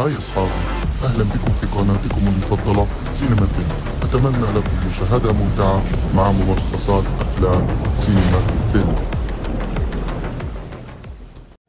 هاي أصحابي، أهلا بكم في قناتكم المفضلة سينما فيلم. أتمنى لكم مشاهدة ممتعة مع ملخصات أفلام سينما فيلم.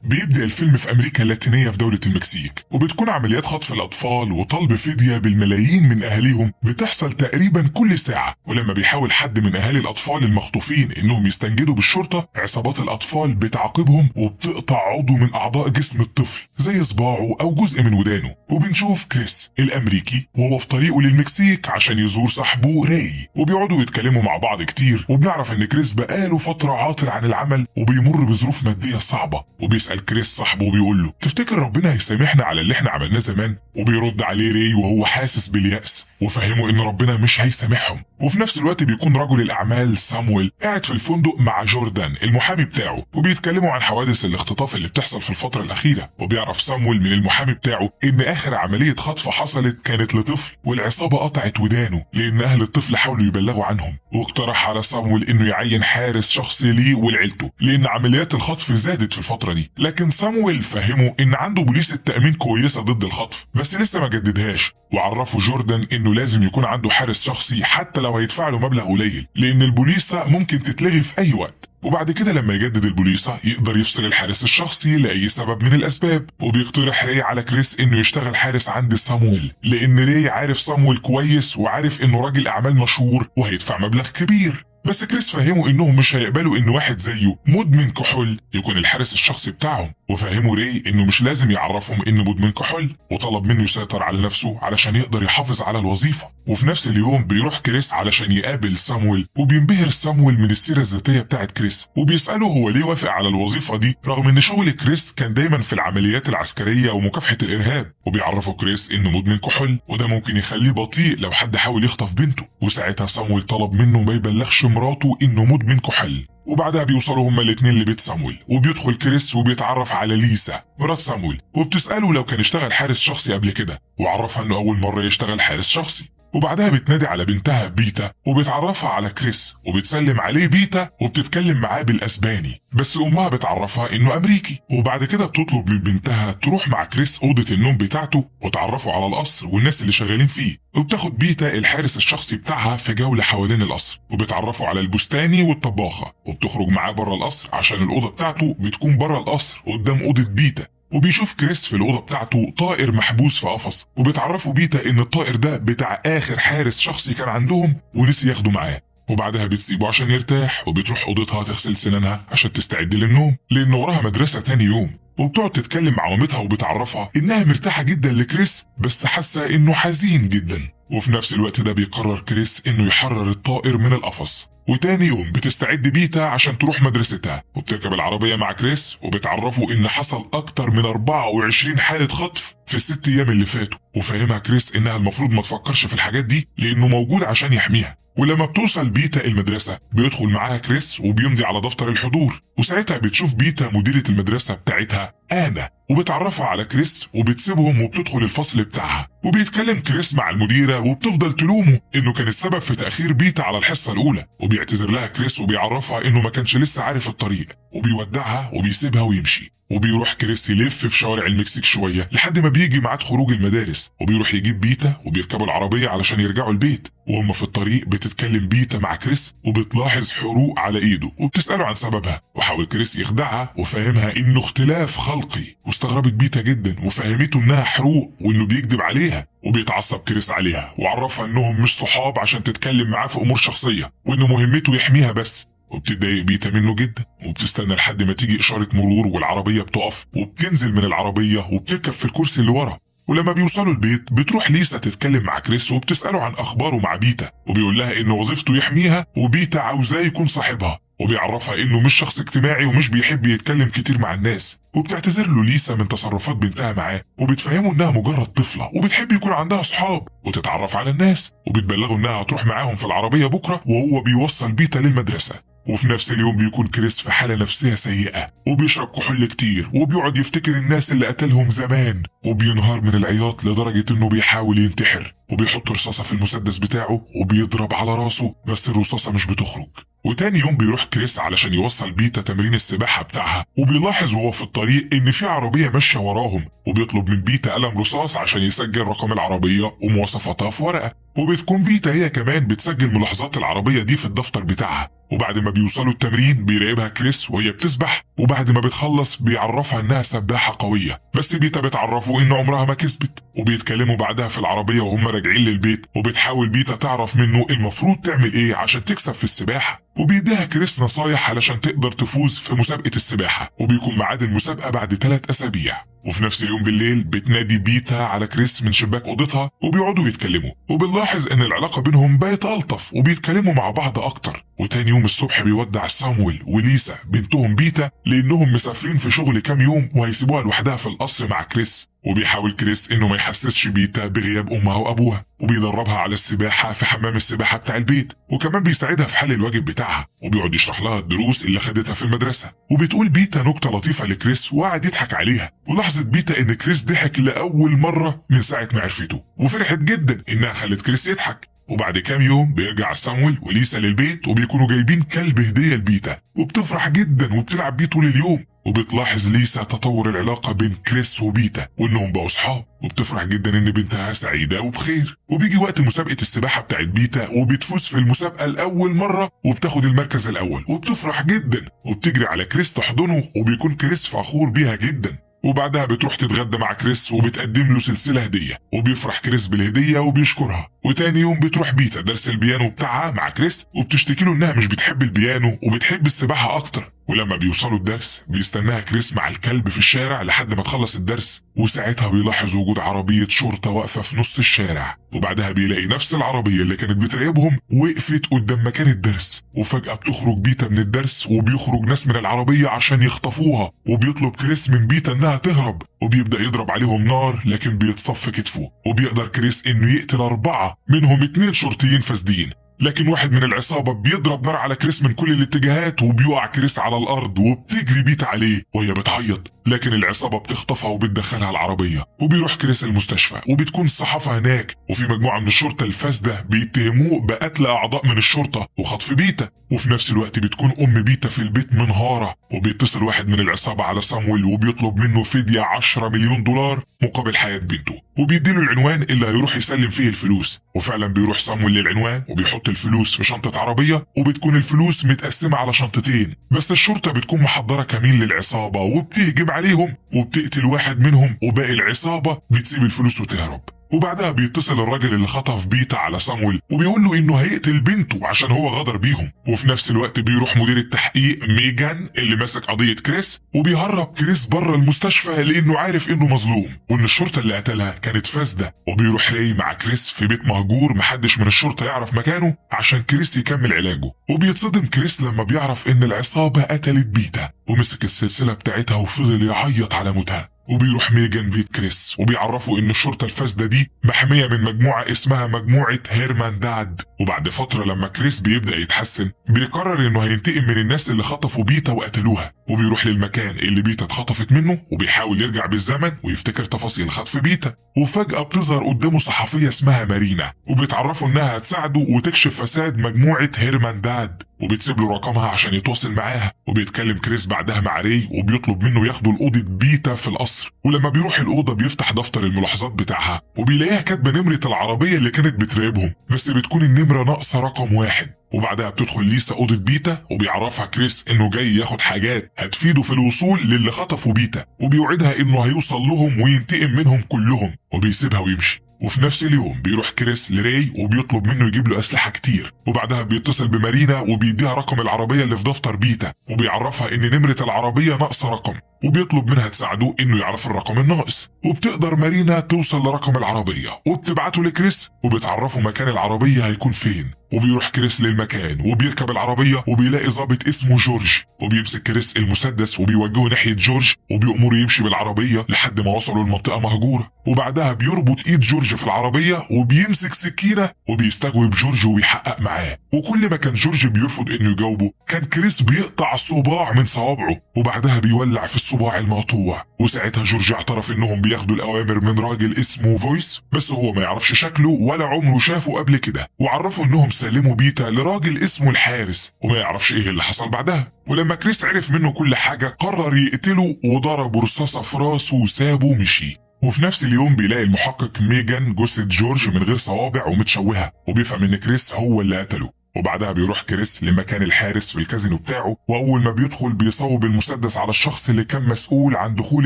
بيبدأ الفيلم في أمريكا اللاتينية في دولة المكسيك، وبتكون عمليات خطف الأطفال وطلب فدية بالملايين من أهاليهم بتحصل تقريبا كل ساعة. ولما بيحاول حد من أهالي الأطفال المخطوفين إنهم يستنجدوا بالشرطة، عصابات الأطفال بتعاقبهم وبتقطع عضو من أعضاء جسم الطفل زي صباعه أو جزء من ودانه. وبنشوف كريس الأمريكي وهو في طريقه للمكسيك عشان يزور صاحبه راي، وبيقعدوا يتكلموا مع بعض كتير. وبنعرف إن كريس بقاله فترة عاطل عن العمل وبيمر بظروف مادية صعبة. وبيسأل كريس صاحبه وبيقول له: تفتكر ربنا هيسامحنا على اللي احنا عملناه زمان؟ وبيرد عليه راي وهو حاسس باليأس وفهمه ان ربنا مش هيسامحهم. وفي نفس الوقت بيكون رجل الاعمال سامويل قاعد في الفندق مع جوردان المحامي بتاعه، وبيتكلموا عن حوادث الاختطاف اللي بتحصل في الفترة الأخيرة. وبيعرف سامويل من المحامي بتاعه ان اخر عملية خطف حصلت كانت لطفل، والعصابة قطعت ودانه لان اهل الطفل حاولوا يبلغوا عنهم. واقترح على سامويل انه يعين حارس شخصي ليه ولعيلته لان عمليات الخطف زادت في الفترة دي. لكن سامويل فهمه ان عنده بوليس التأمين كويسة ضد الخطف بس لسه ما جددهاش. وعرفوا جوردان انه لازم يكون عنده حارس شخصي حتى لو هيدفع له مبلغ قليل لان البوليسة ممكن تتلغي في اي وقت. وبعد كده لما يجدد البوليسة يقدر يفصل الحارس الشخصي لأي سبب من الأسباب. وبيقترح راي على كريس إنه يشتغل حارس عند سامويل لأن راي عارف سامويل كويس وعارف إنه راجل أعمال مشهور وهيدفع مبلغ كبير. بس كريس فهموا انهم مش هيقبلوا ان واحد زيه مدمن كحول يكون الحارس الشخصي بتاعهم. وفهموا راي انه مش لازم يعرفهم انه مدمن كحول، وطلب منه يسيطر على نفسه علشان يقدر يحافظ على الوظيفة. وفي نفس اليوم بيروح كريس علشان يقابل سامويل، وبينبهر سامويل من السيرة الذاتية بتاعت كريس، وبيسأله هو ليه وافق على الوظيفة دي رغم ان شغل كريس كان دايما في العمليات العسكرية ومكافحة الارهاب. وبيعرفوا كريس انه مدمن كحول وده ممكن يخليه بطيء لو حد حاول يخطف بنته. وساعتها سامويل طلب منه ما يبلغش مراته انه مدمن كحول. وبعدها بيوصلوا هما الاتنين لبيت سامويل، وبيدخل كريس وبيتعرف على ليسا مرات سامويل، وبتسأله لو كان اشتغل حارس شخصي قبل كده، وعرفها انه اول مرة يشتغل حارس شخصي. وبعدها بتنادي على بنتها بيتا وبتعرفها على كريس وبتسلم عليه بيتا وبتتكلم معاه بالاسباني، بس امها بتعرفها انه امريكي. وبعد كده بتطلب من بنتها تروح مع كريس اوضه النوم بتاعته وتعرفوا على القصر والناس اللي شغالين فيه. وبتاخد بيتا الحارس الشخصي بتاعها في جوله حوالين القصر، وبتعرفوا على البستاني والطباخه، وبتخرج معاه بره القصر عشان الاوضه بتاعته بتكون بره القصر قدام اوضه بيتا. وبيشوف كريس في الأوضة بتاعته طائر محبوس في قفص، وبتعرفوا بيتا إن الطائر ده بتاع آخر حارس شخصي كان عندهم ونسي ياخده معاه. وبعدها بتسيبه عشان يرتاح وبتروح أوضتها تغسل سنانها عشان تستعد للنوم لأن وراها مدرسة تاني يوم. وبتقعد تتكلم مع مامتها وبتعرفها إنها مرتاحة جدا لكريس بس حاسة إنه حزين جدا. وفي نفس الوقت ده بيقرر كريس إنه يحرر الطائر من القفص. وتاني يوم بتستعد بيتا عشان تروح مدرستها، وبتركب العربية مع كريس وبتعرفوا إن حصل أكتر من 24 حالة خطف في ال6 أيام اللي فاتوا. وفهمها كريس إنها المفروض ما تفكرش في الحاجات دي لأنه موجود عشان يحميها. ولما بتوصل بيتا المدرسة بيدخل معاها كريس وبيمضي على دفتر الحضور. وساعتها بتشوف بيتا مديرة المدرسة بتاعتها آنا وبتعرفها على كريس وبتسيبهم وبتدخل الفصل بتاعها. وبيتكلم كريس مع المديرة وبتفضل تلومه إنه كان السبب في تأخير بيتا على الحصة الأولى. وبيعتذر لها كريس وبيعرفها إنه ما كانش لسه عارف الطريق، وبيودعها وبيسيبها ويمشي. وبيروح كريس يلف في شوارع المكسيك شوية لحد ما بيجي ميعاد خروج المدارس، وبيروح يجيب بيتا وبيركبوا العربية علشان يرجعوا البيت. وهم في الطريق بتتكلم بيتا مع كريس وبتلاحظ حروق على ايده وبتسأله عن سببها. وحاول كريس يخدعها وفهمها انه اختلاف خلقي، واستغربت بيتا جدا وفهمته انها حروق وانه بيكذب عليها. وبيتعصب كريس عليها وعرفها انهم مش صحاب عشان تتكلم معاه في امور شخصية وانه مهمته يحميها بس. وبتتضايق بيتا منه جدا وبتستنى لحد ما تيجي إشارة مرور والعربية بتقف، وبتنزل من العربية وبتركب في الكرسي اللي ورا. ولما بيوصلوا البيت بتروح ليسا تتكلم مع كريس وبتسأله عن أخباره مع بيتا، وبيقول لها إن وظيفته يحميها وبيتا عاوزاه يكون صاحبها. وبيعرفها إنه مش شخص اجتماعي ومش بيحب يتكلم كتير مع الناس. وبتعتذر له ليسا من تصرفات بنتها معاه وبتفهمه إنها مجرد طفلة وبتحب يكون عندها أصحاب وتتعرف على الناس. وبتبلغه إنها هتروح معاهم في العربية بكرة وهو بيوصل بيتا للمدرسة. وفي نفس اليوم بيكون كريس في حالة نفسية سيئة وبيشرب كحول كتير وبيقعد يفتكر الناس اللي قتلهم زمان، وبينهار من العياط لدرجة انه بيحاول ينتحر. وبيحط رصاصة في المسدس بتاعه وبيضرب على راسه بس الرصاصة مش بتخرج. وتاني يوم بيروح كريس علشان يوصل بيتا تمرين السباحة بتاعها، وبيلاحظ وهو في الطريق ان في عربية ماشية وراهم، وبيطلب من بيتا قلم رصاص عشان يسجل رقم العربية ومواصفاتها في ورقة، وبتكون بيتا هي كمان بتسجل ملاحظات العربية دي في الدفتر بتاعها. وبعد ما بيوصلوا التمرين بيراقبها كريس وهي بتسبح، وبعد ما بتخلص بيعرفها انها سباحة قوية، بس بيتا بتعرفه ان عمرها ما كسبت. وبيتكلموا بعدها في العربية وهم راجعين للبيت، وبتحاول بيتا تعرف منه المفروض تعمل ايه عشان تكسب في السباحة، وبيديها كريس نصايح علشان تقدر تفوز في مسابقة السباحة. وبيكون ميعاد المسابقة بعد 3 أسابيع. وفي نفس اليوم بالليل بتنادي بيتا على كريس من شباك اوضتها، وبيقعدوا يتكلموا، وبنلاحظ ان العلاقة بينهم بقت ألطف وبيتكلموا مع بعض اكتر. وتاني يوم الصبح بيودع سامويل وليسا بنتهم بيتا لانهم مسافرين في شغل كام يوم وهيسيبوها لوحدها في القصر مع كريس. وبيحاول كريس انه ما يحسسش بيتا بغياب امها وابوها، وبيدربها على السباحة في حمام السباحة بتاع البيت، وكمان بيساعدها في حل الواجب بتاعها، وبيقعد يشرح لها الدروس اللي خدتها في المدرسة. وبتقول بيتا نكتة لطيفة لكريس وقعد يضحك عليها، ولاحظت بيتا ان كريس ضحك لأول مرة من ساعة ما عرفته، وفرحت جدا انها خلت كريس يضحك. وبعد كام يوم بيرجع سامويل وليسا للبيت وبيكونوا جايبين كلب هدية لبيتا، وبتفرح جدا وبتلعب بيه طول اليوم. وبتلاحظ ليسا تطور العلاقة بين كريس وبيتا وانهم بقوا صحاب، وبتفرح جدا ان بنتها سعيدة وبخير. وبيجي وقت مسابقة السباحة بتاعت بيتا، وبتفوز في المسابقة لأول مرة وبتاخد المركز الأول، وبتفرح جدا وبتجري على كريس تحضنه، وبيكون كريس فخور بيها جدا. وبعدها بتروح تتغدى مع كريس وبتقدم له سلسلة هدية، وبيفرح كريس بالهدية وبيشكرها. وتاني يوم بتروح بيتا درس البيانو بتاعها مع كريس، وبتشتكي له انها مش بتحب البيانو وبتحب السباحة اكتر. ولما بيوصلوا الدرس بيستناها كريس مع الكلب في الشارع لحد ما تخلص الدرس، وساعتها بيلاحظ وجود عربية شرطة واقفة في نص الشارع. وبعدها بيلاقي نفس العربية اللي كانت بتراقبهم وقفت قدام مكان الدرس، وفجأة بتخرج بيتا من الدرس وبيخرج ناس من العربية عشان يخطفوها، وبيطلب كريس من بيتا انها تهرب، وبيبدأ يضرب عليهم نار لكن بيتصف كتفه. وبيقدر كريس انه يقتل 4 منهم 2 شرطيين فاسدين، لكن واحد من العصابة بيضرب نار على كريس من كل الاتجاهات، وبيقع كريس على الأرض وبتجري بيتا عليه وهي بتعيط، لكن العصابة بتخطفها وبتدخلها العربية. وبيروح كريس المستشفى، وبتكون الصحافة هناك، وفي مجموعة من الشرطة الفاسدة بيتهموه بقتل أعضاء من الشرطة وخطف بيتا. وفي نفس الوقت بتكون أم بيتا في البيت منهارة، وبيتصل واحد من العصابة على سامويل وبيطلب منه فدية 10 مليون دولار مقابل حياة بنته، وبيديله العنوان اللي هيروح يسلم فيه الفلوس. وفعلا بيروح سامويل للعنوان وبيحط الفلوس في شنطة عربية، وبتكون الفلوس متقسمة على شنطتين، بس الشرطة بتكون محضرة كمين للعصابة وبتهجم عليهم وبتقتل واحد منهم، وباقي العصابة بتسيب الفلوس وتهرب. وبعدها بيتصل الراجل اللي خطف بيتا على سامويل وبيقول له انه هيقتل بنته عشان هو غدر بيهم. وفي نفس الوقت بيروح مدير التحقيق ميجان اللي ماسك قضية كريس، وبيهرب كريس بره المستشفى لانه عارف انه مظلوم وان الشرطة اللي قتلها كانت فاسدة. وبيروح راي مع كريس في بيت مهجور محدش من الشرطة يعرف مكانه عشان كريس يكمل علاجه. وبيتصدم كريس لما بيعرف ان العصابة قتلت بيتا، ومسك السلسلة بتاعتها وفضل يعيط على موتها. وبيروح ميجان بيت كريس وبيعرفوا ان الشرطة الفاسدة دي محمية من مجموعة اسمها مجموعة هيرمان داد. وبعد فترة لما كريس بيبدأ يتحسن بيقرر انه هينتقم من الناس اللي خطفوا بيتا وقتلوها، وبيروح للمكان اللي بيتا اتخطفت منه وبيحاول يرجع بالزمن ويفتكر تفاصيل خطف بيتا. وفجأة بتظهر قدامه صحفية اسمها مارينا، وبتعرفه انها هتساعده وتكشف فساد مجموعة هيرمان داد، وبتسيب له رقمها عشان يتواصل معاها. وبيتكلم كريس بعدها مع راي وبيطلب منه ياخدوا الأوضة بيتا في القصر. ولما بيروح الأوضة بيفتح دفتر الملاحظات بتاعها وبيلاقيها كاتبة نمرة العربية اللي كانت بتراقبهم، بس بتكون النمرة ناقصة رقم 1. وبعدها بتدخل ليسا أوضة بيتا وبيعرفها كريس انه جاي ياخد حاجات هتفيده في الوصول للي خطفوا بيتا، وبيوعدها انه هيوصل لهم وينتقم منهم كلهم، وبيسيبها ويمشي. وفي نفس اليوم بيروح كريس لراي وبيطلب منه يجيب له أسلحة كتير. وبعدها بيتصل بمارينا وبيديها رقم العربية اللي في دفتر بيتا، وبيعرفها ان نمرة العربية ناقصة رقم، وبيطلب منها تساعده انه يعرف الرقم الناقص. وبتقدر مارينا توصل لرقم العربية وبتبعته لكريس وبتعرفه مكان العربية هيكون فين. وبيروح كريس للمكان وبيركب العربية وبيلاقي ضابط اسمه جورج، وبيمسك كريس المسدس وبيوجهه ناحية جورج وبيأمره يمشي بالعربية لحد ما وصلوا لمنطقة مهجورة. وبعدها بيربط ايد جورج في العربية وبيمسك سكينة وبيستجوب جورج وبيحقق معاه. وكل ما كان جورج بيرفض انه يجاوبه كان كريس بيقطع صباع من صوابعه وبعدها بيولع في الصباع المقطوع. وساعتها جورج اعترف انهم بياخدوا الاوامر من راجل اسمه فويس، بس هو ما يعرفش شكله ولا عمره شافه قبل كده، وعرفوا انهم وبيسلموا بيتا لراجل اسمه الحارس، وما يعرفش ايه اللي حصل بعدها. ولما كريس عرف منه كل حاجة قرر يقتله وضرب رصاصة في راسه وسابه ومشي. وفي نفس اليوم بيلاقي المحقق ميجان جثة جورج من غير صوابع ومتشوهة، وبيفهم ان كريس هو اللي قتله. وبعدها بيروح كريس لمكان الحارس في الكازينو بتاعه، واول ما بيدخل بيصوب المسدس على الشخص اللي كان مسؤول عن دخول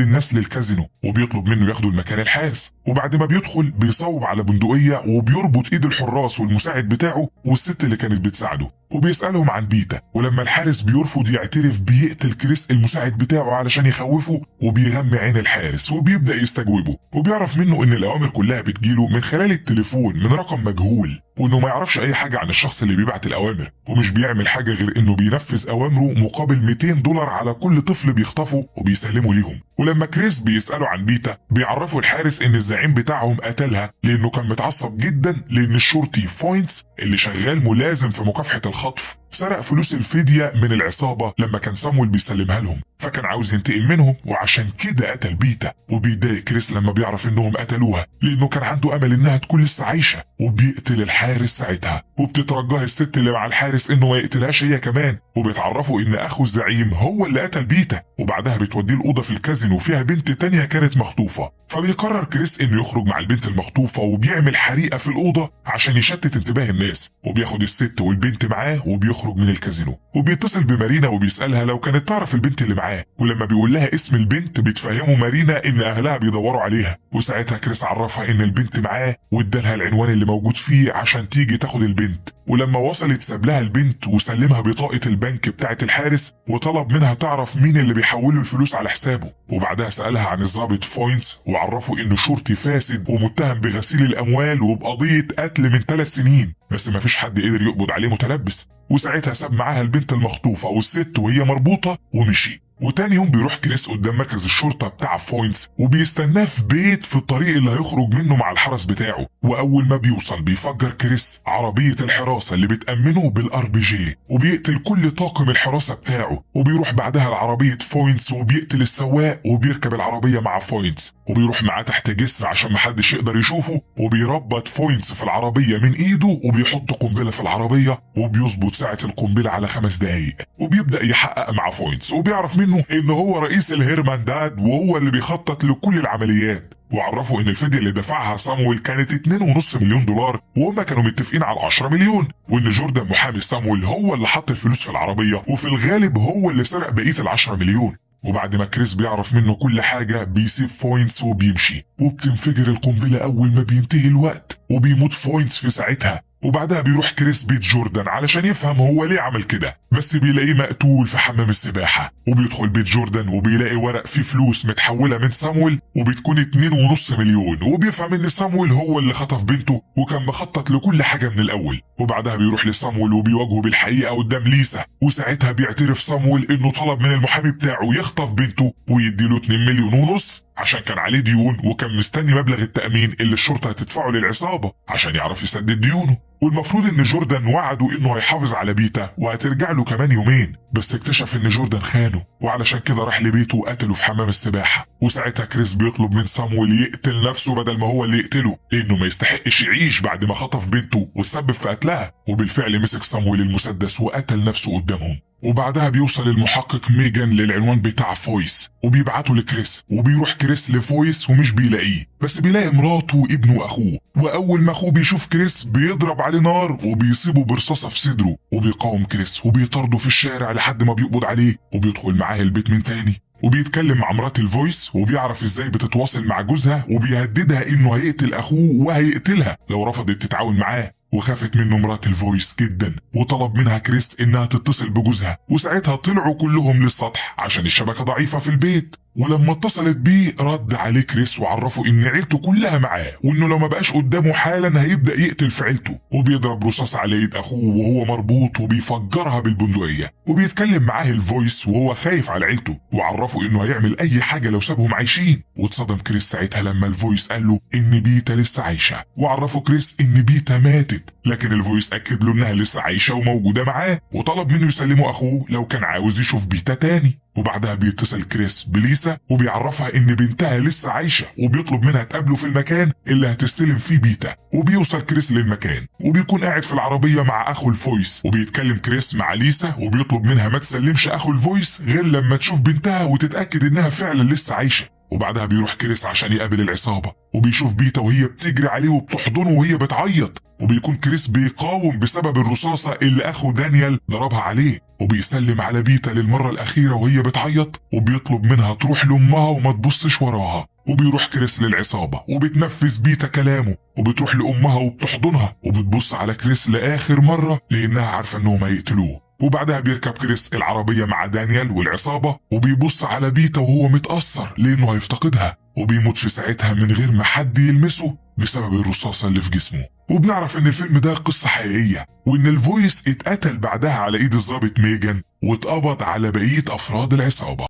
الناس للكازينو، وبيطلب منه ياخده لمكان الحارس. وبعد ما بيدخل بيصوب على بندقية وبيربط ايد الحراس والمساعد بتاعه والست اللي كانت بتساعده، وبيسألهم عن بيتا. ولما الحارس بيرفض يعترف بيقتل كريس المساعد بتاعه علشان يخوفه، وبيغمي عين الحارس وبيبدأ يستجوبه، وبيعرف منه ان الاوامر كلها بتجيله من خلال التليفون من رقم مجهول، وانه ما يعرفش اي حاجة عن الشخص اللي بيبعت الاوامر، ومش بيعمل حاجة غير انه بينفذ اوامره مقابل 200 دولار على كل طفل بيخطفه وبيسلمه ليهم. ولما كريس بيسأله عن بيتا بيعرفوا الحارس ان الزعيم بتاعهم قتلها لانه كان متعصب جدا لان الشرطي فوينتس اللي شغال ملازم في مكافحة الخطف سرق فلوس الفدية من العصابة لما كان صامويل بيسلمها لهم، فكان عاوز ينتقم منهم وعشان كده قتل بيتا. وبيضايق كريس لما بيعرف انهم قتلوها لانه كان عنده امل انها تكون لسه عايشة، وبيقتل الحارس ساعتها. وبتترجاه الست اللي مع الحارس انه ما يقتلهاش هي كمان، وبيتعرفوا ان اخو الزعيم هو اللي قتل بيتا. وبعدها بتوديه الاوضه في الكازينو فيها بنت تانية كانت مخطوفة، فبيقرر كريس انه يخرج مع البنت المخطوفة وبيعمل حريقة في الاوضه عشان يشتت انتباه الناس، وبياخد الست والبنت معاه وبيخرج من الكازينو. وبيتصل بمارينا وبيسألها لو كانت تعرف البنت اللي معاه، ولما بيقول لها اسم البنت بتفهمه مارينا ان اهلها بيدوروا عليها. وساعتها كريس عرفها ان البنت معاه وادالها العنوان اللي موجود فيه عشان تيجي تاخد البنت. ولما وصلت ساب لها البنت وسلمها بطاقة البنك بتاعة الحارس، وطلب منها تعرف مين اللي بيحوله الفلوس على حسابه. وبعدها سألها عن الضابط فوينتس وعرفه انه شرطي فاسد ومتهم بغسيل الاموال وبقضية قتل من 3 سنين، بس مفيش حد قدر يقبض عليه متلبس. وساعتها ساب معاها البنت المخطوفة والست وهي مربوطة ومشي. وتاني يوم بيروح كريس قدام مركز الشرطة بتاع فوينتس وبيستناه في بيت في الطريق اللي هيخرج منه مع الحرس بتاعه. واول ما بيوصل بيفجر كريس عربية الحراسة اللي بتأمنه بالRPG وبيقتل كل طاقم الحراسة بتاعه، وبيروح بعدها لعربية فوينتس وبيقتل السواق وبيركب العربية مع فوينتس، وبيروح معاه تحت جسر عشان محدش يقدر يشوفه، وبيربط فوينتس في العربية من ايده وبيحط قنبلة في العربية وبيظبط ساعة القنبلة على 5 دقايق. وبيبدأ يحقق مع فوينتس وبيعرف منه ان هو رئيس الهيرمانداد وهو اللي بيخطط لكل العمليات. وعرفوا ان الفدية اللي دفعها صامويل كانت 2.5 مليون دولار، وهما كانوا متفقين على 10 مليون، وان جوردن محامي صامويل هو اللي حط الفلوس في العربية، وفي الغالب هو اللي سرق بقية ال10 مليون. وبعد ما كريس بيعرف منه كل حاجة بيسيب فوينتس وبيمشي، وبتنفجر القنبلة اول ما بينتهي الوقت وبيموت فوينتس في ساعتها. وبعدها بيروح كريس بيت جوردن علشان يفهم هو ليه عمل كده، بس بيلاقيه مقتول في حمام السباحة. وبيدخل بيت جوردن وبيلاقي ورق فيه فلوس متحولة من صامويل وبتكون 2.5 مليون، وبيفهم ان صامويل هو اللي خطف بنته وكان مخطط لكل حاجة من الاول. وبعدها بيروح لصامويل وبيواجهه بالحقيقة قدام ليسا، وساعتها بيعترف صامويل انه طلب من المحامي بتاعه يخطف بنته ويديله 2.5 مليون عشان كان عليه ديون، وكان مستني مبلغ التأمين اللي الشرطة هتدفعه للعصابة عشان يعرف يسدد ديونه. والمفروض ان جوردن وعده انه هيحافظ على بيتا وهترجع له كمان يومين، بس اكتشف ان جوردن خانه، وعلشان كده راح لبيته وقتله في حمام السباحة. وساعتها كريس بيطلب من صامويل يقتل نفسه بدل ما هو اللي يقتله، لانه ما يستحقش يعيش بعد ما خطف بنته وتسبب في قتلها. وبالفعل مسك صامويل المسدس وقتل نفسه قدامهم. وبعدها بيوصل المحقق ميجان للعنوان بتاع فويس وبيبعته لكريس، وبيروح كريس لفويس ومش بيلاقيه، بس بيلاقي مراته وابنه واخوه. واول ما اخوه بيشوف كريس بيضرب عليه نار وبيصيبه برصاصة في صدره، وبيقاوم كريس وبيطارده في الشارع لحد ما بيقبض عليه، وبيدخل معاه البيت من تاني وبيتكلم مع مرات الفويس وبيعرف ازاي بتتواصل مع جوزها، وبيهددها انه هيقتل اخوه وهيقتلها لو رفضت تتعاون معاه. وخافت منه مرات الفويس جدا وطلب منها كريس انها تتصل بجوزها، وساعتها طلعوا كلهم للسطح عشان الشبكة ضعيفة في البيت. ولما اتصلت بيه رد عليه كريس وعرفه ان عيلته كلها معاه، وانه لو ما بقاش قدامه حالا هيبدأ يقتل في عيلته. وبيضرب رصاص على يد اخوه وهو مربوط وبيفجرها بالبندقية. وبيتكلم معاه الفويس وهو خايف على عيلته، وعرفه انه هيعمل اي حاجة لو سابهم عايشين. واتصدم كريس ساعتها لما الفويس قال له ان بيتا لسه عايشة، وعرفه كريس ان بيتا ماتت، لكن الفويس اكد له انها لسه عايشة وموجودة معاه، وطلب منه يسلمه اخوه لو كان عاوز يشوف بيتا تاني. وبعدها بيتصل كريس بليسا وبيعرفها ان بنتها لسه عايشة، وبيطلب منها تقابله في المكان اللي هتستلم فيه بيتا. وبيوصل كريس للمكان وبيكون قاعد في العربية مع اخو الفويس، وبيتكلم كريس مع ليسا وبيطلب منها ما تسلمش اخو الفويس غير لما تشوف بنتها وتتأكد انها فعلا لسه عايشة. وبعدها بيروح كريس عشان يقابل العصابة، وبيشوف بيتا وهي بتجري عليه وبتحضنه وهي بتعيط، وبيكون كريس بيقاوم بسبب الرصاصة اللي اخو دانيال ضربها عليه. وبيسلم على بيتا للمرة الأخيرة وهي بتعيط، وبيطلب منها تروح لأمها وما تبصش وراها. وبيروح كريس للعصابة وبتنفذ بيتا كلامه، وبتروح لأمها وبتحضنها وبتبص على كريس لآخر مرة لأنها عارفة أنهم هيقتلوه. وبعدها بيركب كريس العربية مع دانيال والعصابة، وبيبص على بيتا وهو متأثر لأنه هيفتقدها، وبيموت في ساعتها من غير ما حد يلمسه بسبب الرصاصة اللي في جسمه. وبنعرف ان الفيلم ده قصة حقيقية، وان الفويس اتقتل بعدها على ايد الضابط ميجان، واتقبض على بقية افراد العصابة.